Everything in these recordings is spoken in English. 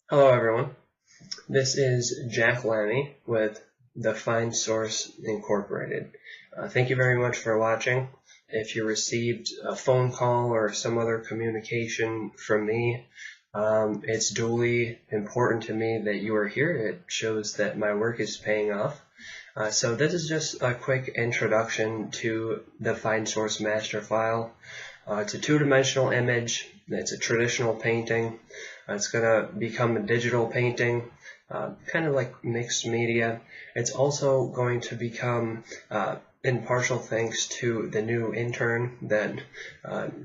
Hello everyone, this is Jack Lamy with the Find Source Incorporated. Thank you very much for watching. If you received a phone call or some other communication from me, it's duly important to me that you are here. It shows that my work is paying off. So this is just a quick introduction to the Find Source master file. It's a two-dimensional image. It's a traditional painting. It's going to become a digital painting, kind of like mixed media. It's also going to become, in partial thanks to the new intern that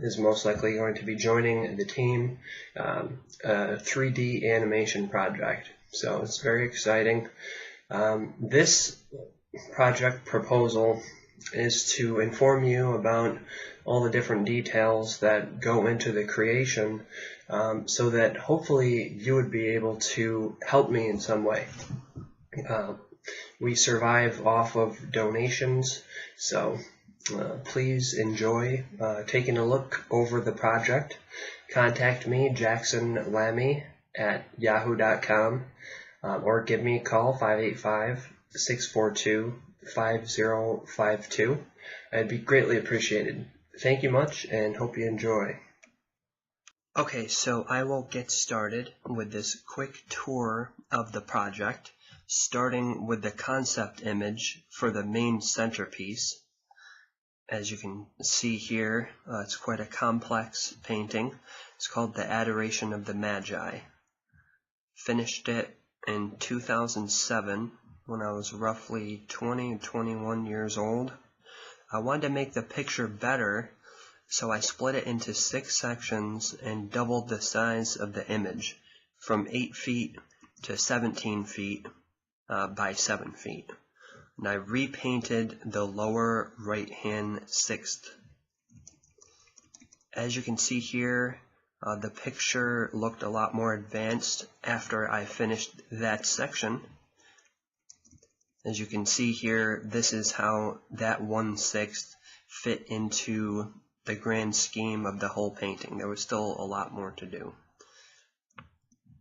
is most likely going to be joining the team, a 3D animation project. So it's very exciting. This project proposal is to inform you about all the different details that go into the creation, so that hopefully you would be able to help me in some way. We survive off of donations, so please enjoy taking a look over the project. Contact me, Jackson Lamy, at yahoo.com, or give me a call, 585-642-5052. I'd be greatly appreciated. Thank you much, and hope you enjoy. Okay, so I will get started with this quick tour of the project, starting with the concept image for the main centerpiece. As you can see here, it's quite a complex painting. It's called The Adoration of the Magi. Finished it in 2007 when I was roughly 20 or 21 years old. I wanted to make the picture better, so I split it into 6 sections and doubled the size of the image from 8 feet to 17 feet by 7 feet. And I repainted the lower right-hand sixth. As you can see here, the picture looked a lot more advanced after I finished that section. As you can see here, this is how that 1/6 fit into the grand scheme of the whole painting. There was still a lot more to do.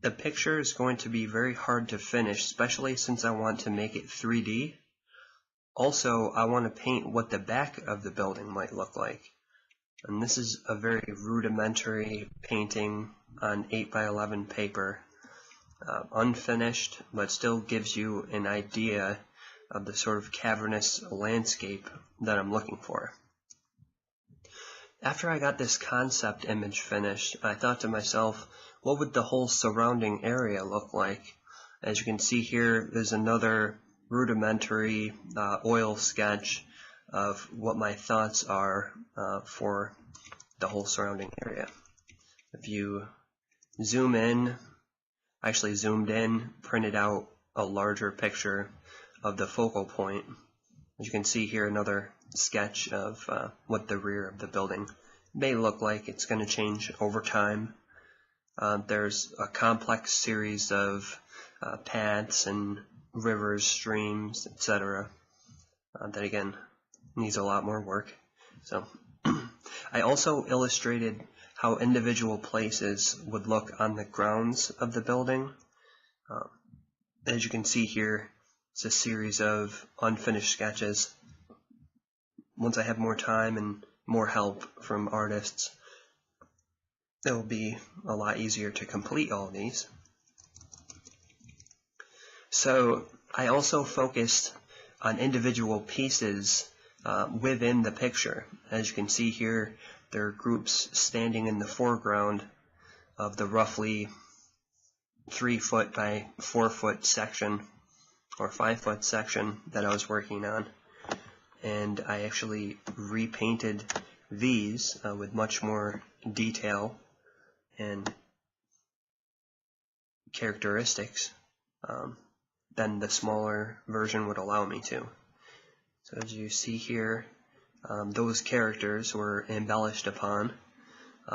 The picture is going to be very hard to finish, especially since I want to make it 3D. Also, I want to paint what the back of the building might look like. And this is a very rudimentary painting on 8x11 paper. Unfinished, but still gives you an idea of the sort of cavernous landscape that I'm looking for. After I got this concept image finished, I thought to myself, what would the whole surrounding area look like? As you can see here, there's another rudimentary oil sketch of what my thoughts are for the whole surrounding area. If you zoom in, I actually zoomed in, printed out a larger picture of the focal point. As you can see here, another sketch of what the rear of the building may look like. It's going to change over time. There's a complex series of paths and rivers, streams, etc. That again needs a lot more work. So I also illustrated how individual places would look on the grounds of the building. As you can see here, it's a series of unfinished sketches. Once I have more time and more help from artists, it will be a lot easier to complete all of these. So I also focused on individual pieces within the picture. As you can see here, there are groups standing in the foreground of the roughly 3 foot by 4 foot section or 5 foot section that I was working on, and I actually repainted these with much more detail and characteristics than the smaller version would allow me to. So as you see here, those characters were embellished upon.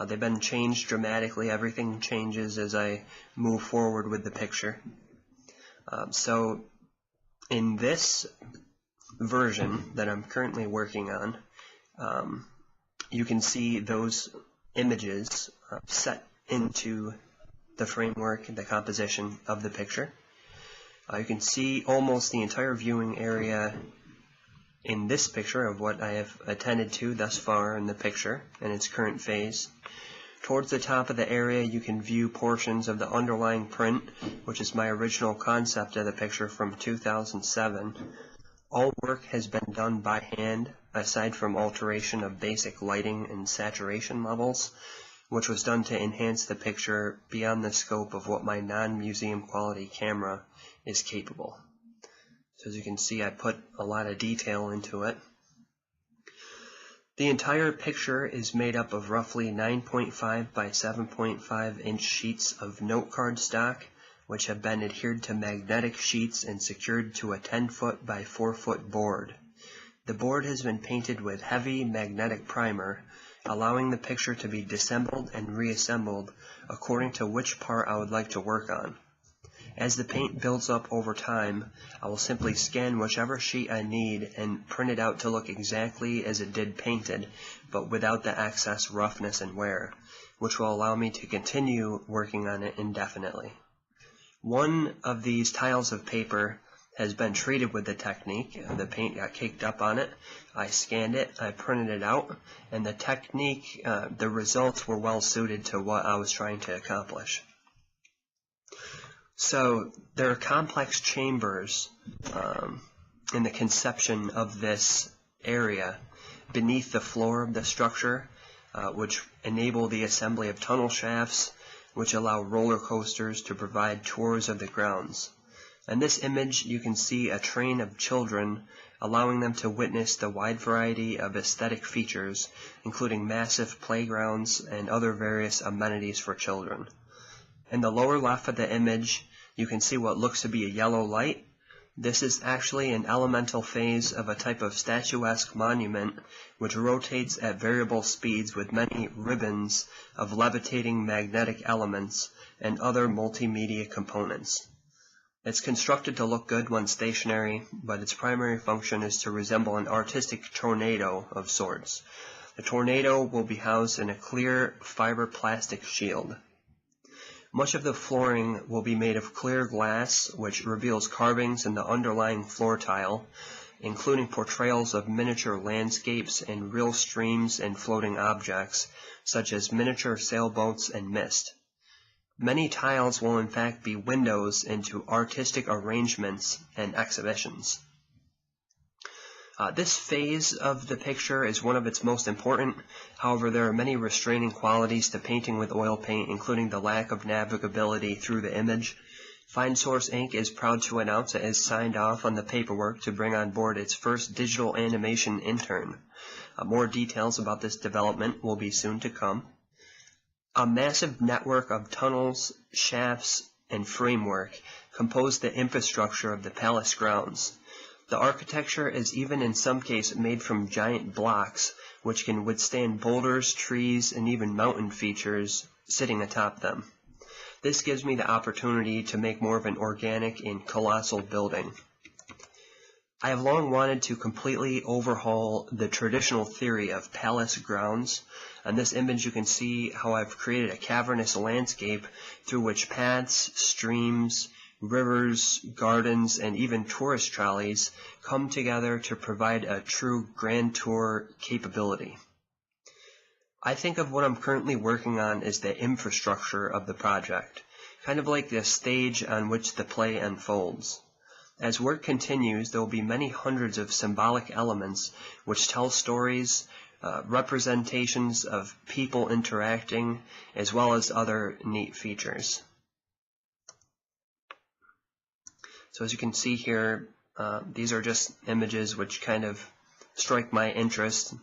They've been changed dramatically. Everything changes as I move forward with the picture. So in this version that I'm currently working on, you can see those images set into the framework, the composition of the picture. You can see almost the entire viewing area in this picture of what I have attended to thus far in the picture in its current phase. Towards the top of the area you can view portions of the underlying print, which is my original concept of the picture from 2007. All work has been done by hand, aside from alteration of basic lighting and saturation levels, which was done to enhance the picture beyond the scope of what my non-museum quality camera is capable. So as you can see, I put a lot of detail into it. The entire picture is made up of roughly 9.5 by 7.5 inch sheets of note card stock, which have been adhered to magnetic sheets and secured to a 10-foot by 4-foot board. The board has been painted with heavy magnetic primer, allowing the picture to be disassembled and reassembled according to which part I would like to work on. As the paint builds up over time, I will simply scan whichever sheet I need and print it out to look exactly as it did painted, but without the excess roughness and wear, which will allow me to continue working on it indefinitely. One of these tiles of paper has been treated with the technique. The paint got caked up on it. I scanned it, I printed it out, and the technique, the results were well suited to what I was trying to accomplish. So there are complex chambers in the conception of this area beneath the floor of the structure, which enable the assembly of tunnel shafts, which allow roller coasters to provide tours of the grounds. In this image you can see a train of children, allowing them to witness the wide variety of aesthetic features, including massive playgrounds and other various amenities for children. In the lower left of the image, you can see what looks to be a yellow light. This is actually an elemental phase of a type of statuesque monument which rotates at variable speeds with many ribbons of levitating magnetic elements and other multimedia components. It's constructed to look good when stationary, but its primary function is to resemble an artistic tornado of sorts. The tornado will be housed in a clear fiber plastic shield. Much of the flooring will be made of clear glass, which reveals carvings in the underlying floor tile, including portrayals of miniature landscapes and real streams and floating objects, such as miniature sailboats and mist. Many tiles will in fact be windows into artistic arrangements and exhibitions. This phase of the picture is one of its most important. However, there are many restraining qualities to painting with oil paint, including the lack of navigability through the image. Fine Source Inc. is proud to announce it has signed off on the paperwork to bring on board its first digital animation intern. More details about this development will be soon to come. A massive network of tunnels, shafts, and framework compose the infrastructure of the palace grounds. The architecture is even in some cases made from giant blocks, which can withstand boulders, trees, and even mountain features sitting atop them. This gives me the opportunity to make more of an organic and colossal building. I have long wanted to completely overhaul the traditional theory of palace grounds. On this image you can see how I've created a cavernous landscape through which paths, streams, rivers, gardens, and even tourist trolleys come together to provide a true grand tour capability. I think of what I'm currently working on as the infrastructure of the project, kind of like the stage on which the play unfolds. As work continues, there will be many hundreds of symbolic elements which tell stories, representations of people interacting, as well as other neat features. So as you can see here, these are just images which kind of strike my interest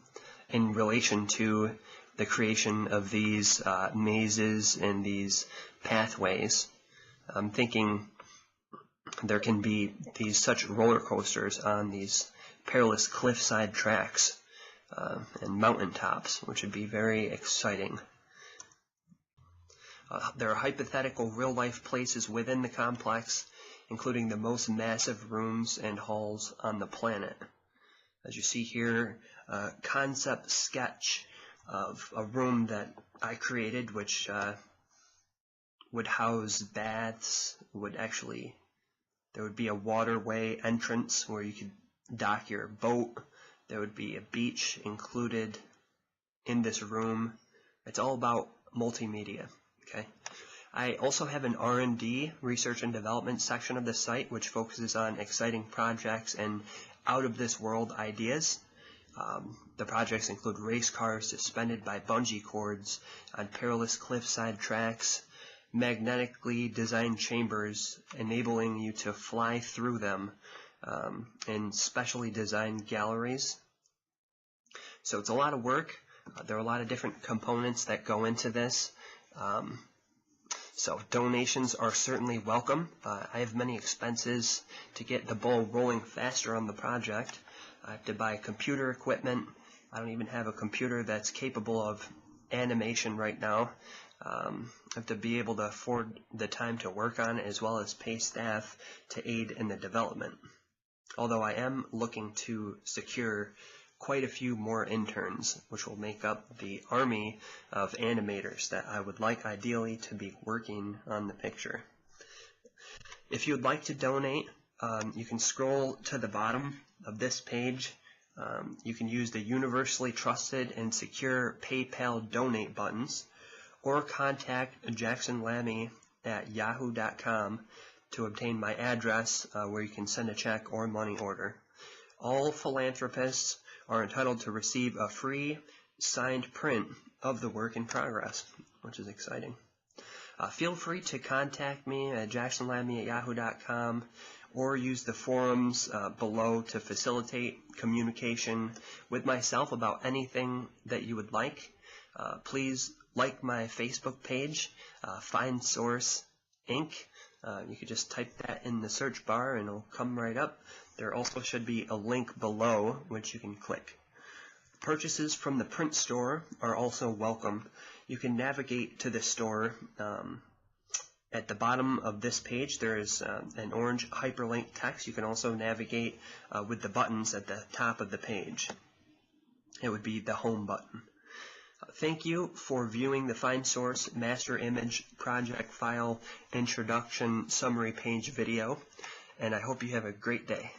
in relation to the creation of these mazes and these pathways. I'm thinking there can be these such roller coasters on these perilous cliffside tracks and mountain tops, which would be very exciting. There are hypothetical real-life places within the complex, including the most massive rooms and halls on the planet. As you see here, a concept sketch of a room that I created, which would house baths, there would be a waterway entrance where you could dock your boat. There would be a beach included in this room. It's all about multimedia, okay? I also have an R&D, research and development section of the site, which focuses on exciting projects and out-of-this-world ideas. The projects include race cars suspended by bungee cords on perilous cliffside tracks, magnetically designed chambers enabling you to fly through them, in specially designed galleries. So it's a lot of work. There are a lot of different components that go into this. So donations are certainly welcome. I have many expenses to get the ball rolling faster on the project. I have to buy computer equipment. I don't even have a computer that's capable of animation right now. I have to be able to afford the time to work on it, as well as pay staff to aid in the development. Although I am looking to secure quite a few more interns, which will make up the army of animators that I would like ideally to be working on the picture. If you'd like to donate, you can scroll to the bottom of this page. You can use the universally trusted and secure PayPal donate buttons, or contact Jackson Lamy at yahoo.com to obtain my address where you can send a check or money order. All philanthropists are entitled to receive a free signed print of the work in progress, which is exciting. Feel free to contact me at jacksonlamy@yahoo.com or use the forums below to facilitate communication with myself about anything that you would like. Please like my Facebook page, Find Source Inc. You could just type that in the search bar and it'll come right up. There also should be a link below which you can click. Purchases from the print store are also welcome. You can navigate to the store. At the bottom of this page there is an orange hyperlink text. You can also navigate with the buttons at the top of the page. It would be the home button. Thank you for viewing the Find Source Master Image Project File Introduction Summary Page video, and I hope you have a great day.